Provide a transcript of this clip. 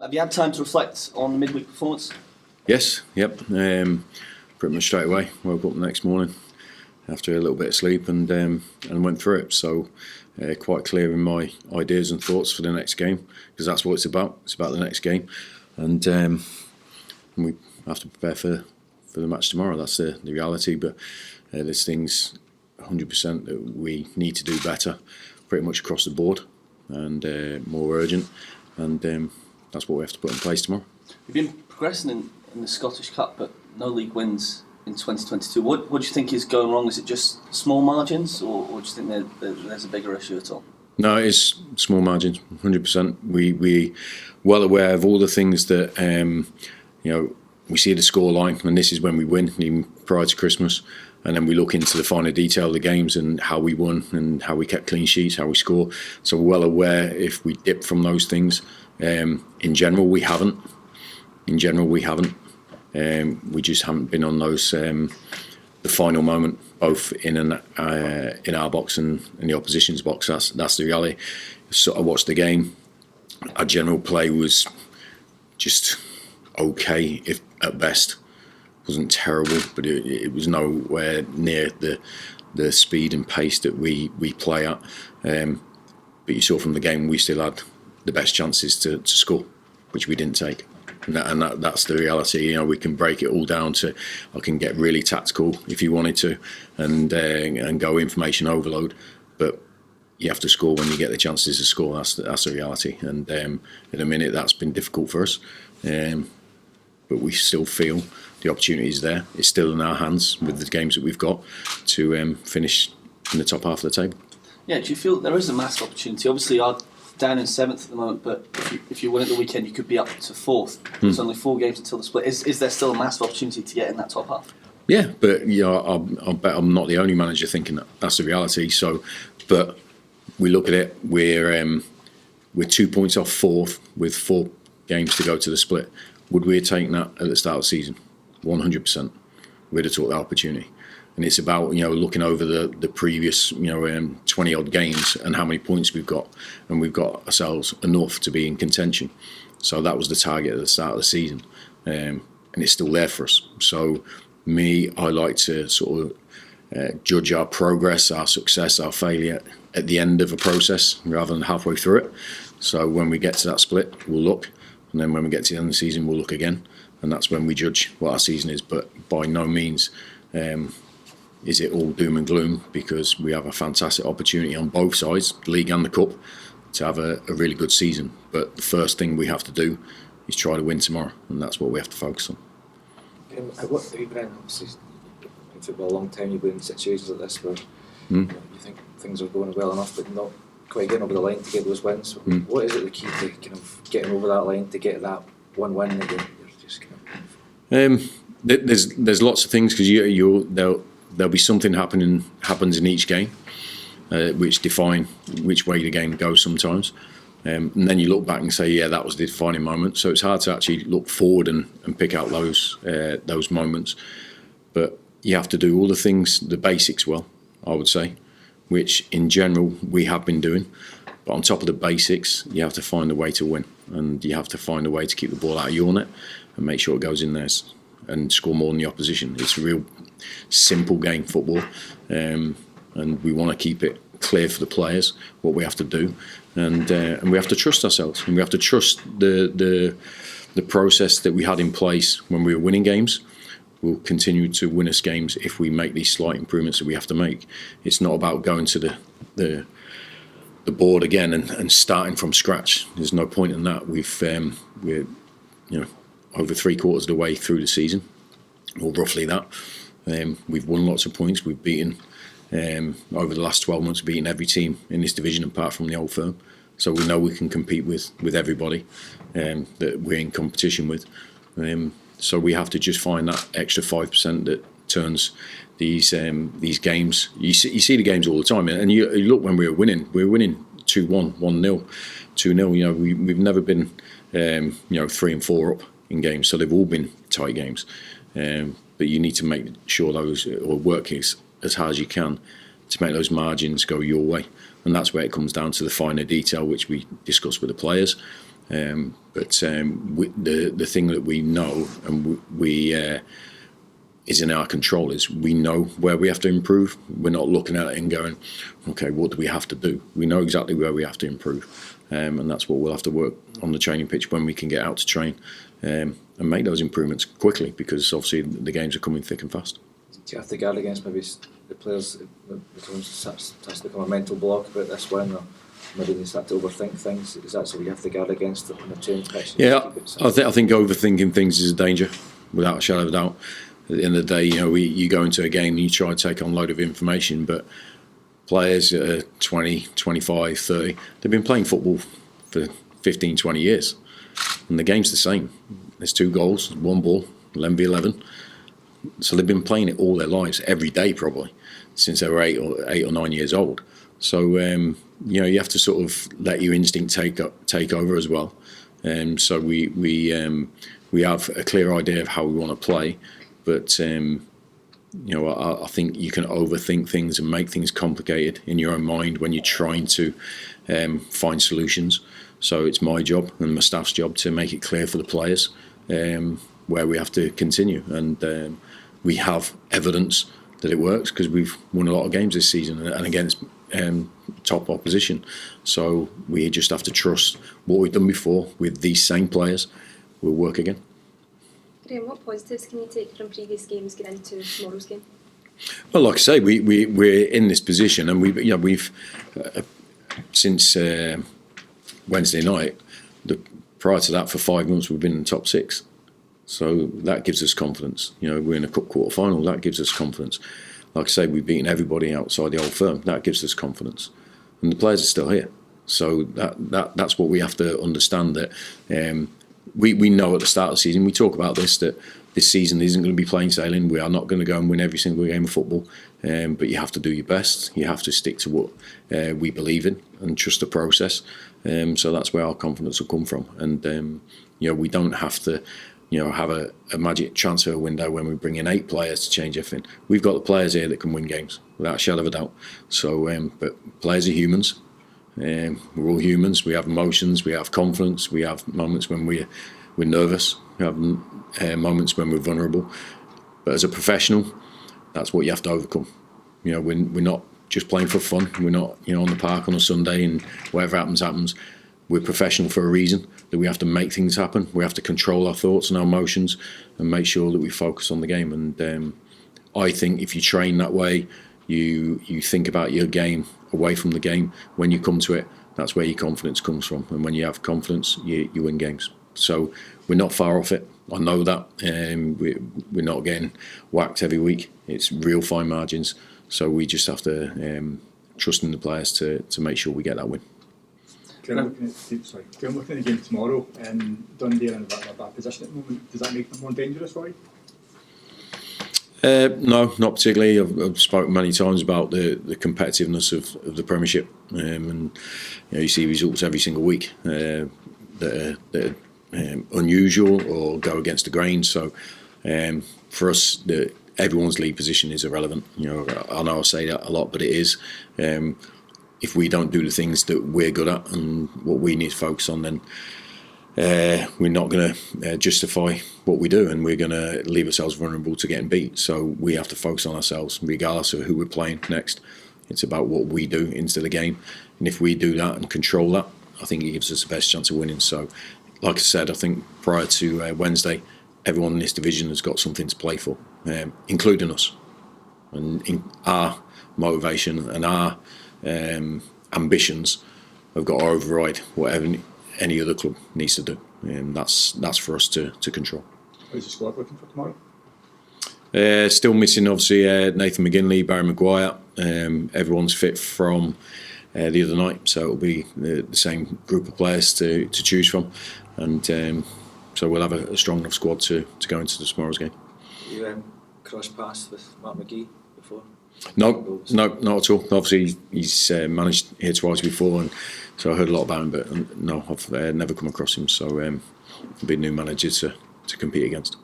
Have you had time to reflect on the midweek performance? Yes, yep. Pretty much straight away. Woke up the next morning after a little bit of sleep and went through it. So quite clear in my ideas and thoughts for the next game, because that's what it's about. It's about the next game, and we have to prepare for the match tomorrow. That's the reality. But there's things 100% that we need to do better, pretty much across the board, and more urgent. And that's what we have to put in place tomorrow. You've been progressing in the Scottish Cup, but no league wins in 2022. What do you think is going wrong? Is it just small margins, or do you think there's a bigger issue at all? No, it is small margins, 100%. We well aware of all the things that we see the score line, and this is when we win, even prior to Christmas. And then we look into the finer detail of the games and how we won and how we kept clean sheets, how we score. So we're well aware if we dip from those things. In general, we haven't. We just haven't been on those the final moment, both in our box and in the opposition's box. That's the reality. So I watched the game. Our general play was just okay, if at best. Wasn't terrible, but it was nowhere near the speed and pace that we play at. But you saw from the game we still had the best chances to score, which we didn't take. And that's the reality. We can break it all down to, I can get really tactical if you wanted to, and go information overload. But you have to score when you get the chances to score. That's the reality. And in a minute, that's been difficult for us. But we still feel the opportunity is there. It's still in our hands with the games that we've got to finish in the top half of the table. Yeah, do you feel there is a massive opportunity? Obviously, you're down in 7th at the moment, but if you win at the weekend, you could be up to 4th. There's only 4 games until the split. Is there still a massive opportunity to get in that top half? Yeah, but I'll bet I'm not the only manager thinking that. That's the reality. So, but we look at it. We're 2 points off 4th with 4 games to go to the split. Would we have taken that at the start of the season? 100%. We'd have took that opportunity. And it's about looking over the previous 20 odd games and how many points we've got, and we've got ourselves enough to be in contention. So that was the target at the start of the season, and it's still there for us. So I like to sort of judge our progress, our success, our failure at the end of a process rather than halfway through it. So when we get to that split, we'll look. And then when we get to the end of the season, we'll look again. And that's when we judge what our season is. But by no means is it all doom and gloom, because we have a fantastic opportunity on both sides, the league and the cup, to have a really good season. But the first thing we have to do is try to win tomorrow. And that's what we have to focus on. What have you been in? Obviously, in football a long time, you've been in situations like this where you think things are going well enough, but not quite getting over the line to get those wins. What is it the key to kind of getting over that line to get that one win that you're just kind of... There's lots of things, because there'll be something happens in each game which define which way the game goes sometimes, and then you look back and say, yeah, that was the defining moment. So it's hard to actually look forward and pick out those moments, but you have to do all the things, the basics well, I would say, which in general we have been doing. But on top of the basics, you have to find a way to win, and you have to find a way to keep the ball out of your net and make sure it goes in there and score more than the opposition. It's a real simple game, football, and we want to keep it clear for the players what we have to do, and we have to trust ourselves, and we have to trust the process that we had in place when we were winning games. Will continue to win us games if we make these slight improvements that we have to make. It's not about going to the board again and starting from scratch. There's no point in that. We're over 3/4 of the way through the season, or roughly that. We've won lots of points. We've beaten over the last 12 months, beaten every team in this division apart from the Old Firm. So we know we can compete with everybody that we're in competition with. So we have to just find that extra 5% that turns these games. You see the games all the time, and you look when we were winning 2-1, 1-0, 2-0. We've never been 3 and 4 up in games, so they've all been tight games. But you need to make sure those, or work as hard as you can to make those margins go your way, and that's where it comes down to the finer detail, which we discuss with the players. The thing that we know and we is in our control is we know where we have to improve. We're not looking at it and going, okay, what do we have to do? We know exactly where we have to improve, and that's what we'll have to work on the training pitch when we can get out to train and make those improvements quickly, because obviously the games are coming thick and fast. Do you have to guard against maybe the players? It starts to become a mental block about this win, or maybe they start to overthink things? Is that so you have to guard against it on the training pitch? Yeah, I think overthinking things is a danger, without a shadow of a doubt. At the end of the day, you go into a game and you try to take on a load of information, but players that are 20, 25, 30, they've been playing football for 15, 20 years. And the game's the same. There's 2 goals, 1 ball, 11v11. So they've been playing it all their lives, every day probably, since they were 8 or 9 years old. So, you have to sort of let your instinct take over as well. So we have a clear idea of how we want to play. But, I think you can overthink things and make things complicated in your own mind when you're trying to find solutions. So it's my job and my staff's job to make it clear for the players where we have to continue. And we have evidence that it works, because we've won a lot of games this season and against top opposition. So we just have to trust what we've done before with these same players will work again. Graham, what positives can you take from previous games going into tomorrow's game? Well, like I say, we're in this position, and we've since Wednesday night. Prior to that, for 5 months, we've been in the top 6. So that gives us confidence. We're in a cup quarter final. That gives us confidence. Like I say, we've beaten everybody outside the old firm. That gives us confidence, and the players are still here. So that's what we have to understand. That we know at the start of the season, we talk about this, that this season isn't going to be plain sailing. We are not going to go and win every single game of football, but you have to do your best. You have to stick to what we believe in and trust the process. So that's where our confidence will come from. And we don't have to have a magic transfer window when we bring in 8 players to change everything. We've got the players here that can win games without a shadow of a doubt. So, but players are humans. We're all humans. We have emotions. We have confidence. We have moments when we're nervous. We have moments when we're vulnerable. But as a professional, that's what you have to overcome. We're not just playing for fun. We're not on the park on a Sunday and whatever happens. We're professional for a reason, that we have to make things happen. We have to control our thoughts and our emotions and make sure that we focus on the game. And I think if you train that way, you think about your game away from the game. When you come to it, that's where your confidence comes from. And when you have confidence, you win games. So we're not far off it. I know that. We're not getting whacked every week. It's real fine margins. So we just have to trust in the players to make sure we get that win. Looking at the game tomorrow, Dundee are in a bit of a bad position at the moment. Does that make them more dangerous for you? No, not particularly. I've spoken many times about the competitiveness of the Premiership, and you see results every single week that are unusual or go against the grain. So for us, everyone's league position is irrelevant. I know I say that a lot, but it is. If we don't do the things that we're good at and what we need to focus on, then we're not going to justify what we do, and we're going to leave ourselves vulnerable to getting beat. So we have to focus on ourselves, regardless of who we're playing next. It's about what we do into the game, and if we do that and control that, I think it gives us the best chance of winning. So, like I said, I think prior to Wednesday, everyone in this division has got something to play for, including us, and in our motivation and our ambitions have got to override whatever any other club needs to do, and that's for us to control. How's the squad looking for tomorrow? Still missing, obviously, Nathan McGinley, Barry Maguire. Everyone's fit from the other night, so it'll be the same group of players to choose from, and so we'll have a strong enough squad to go into tomorrow's game. You cross paths with Mark McGee before? No, not at all. Obviously, he's managed here twice before, and so I heard a lot about him, but no, I've never come across him. So it'll be a new manager to compete against.